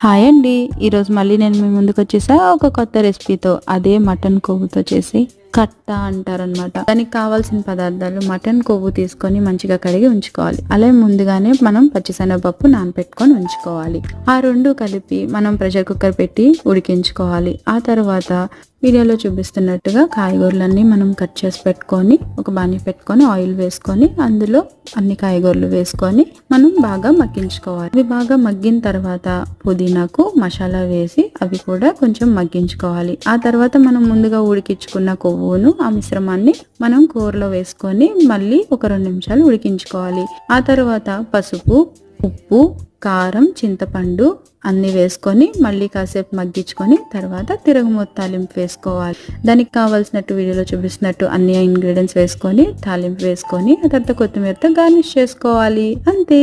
Hi అండి. ఈరోజు మళ్ళీ నేను మీ ముందుకొచ్చేసా ఒక కొత్త రెసిపీతో. అదే మటన్ కొవ్వుతో చేసి కట్ట అంటారనమాట. దానికి కావాల్సిన పదార్థాలు మటన్ కొవ్వు తీసుకొని మంచిగా కడిగి ఉంచుకోవాలి. అలాగే ముందుగానే మనం పచ్చిశనగపప్పు నానబెట్టుకొని ఉంచుకోవాలి. ఆ రెండు కలిపి మనం ప్రెషర్ కుక్కర్ పెట్టి ఉడికించుకోవాలి. ఆ తర్వాత వీడియోలో చూపిస్తున్నట్టుగా కాయగూరలన్నీ మనం కట్ చేసి పెట్టుకొని ఒక బాణీ పెట్టుకొని ఆయిల్ వేసుకొని అందులో అన్ని కాయగూరలు వేసుకొని మనం బాగా మగ్గించుకోవాలి. అవి బాగా మగ్గిన తర్వాత పుదీనాకు మసాలా వేసి అవి కూడా కొంచెం మగ్గించుకోవాలి. ఆ తర్వాత మనం ముందుగా ఉడికించుకున్న కొవ్వును ఆ మిశ్రమాన్ని మనం కూరలో వేసుకొని మళ్ళీ ఒక 2 నిమిషాలు ఉడికించుకోవాలి. ఆ తర్వాత పసుపు, ఉప్పు, కారం, చింతపండు అన్ని వేసుకొని మళ్ళీ కాసేపు మగ్గించుకొని తర్వాత తిరగమూత తాలింపు వేసుకోవాలి. దానికి కావాల్సినట్టు వీడియోలో చూపిస్తున్నట్టు అన్ని ఇంగ్రీడియంట్స్ వేసుకొని తాలింపు వేసుకొని ఆ తర్వాత కొత్తిమీరతో గార్నిష్ చేసుకోవాలి. అంతే.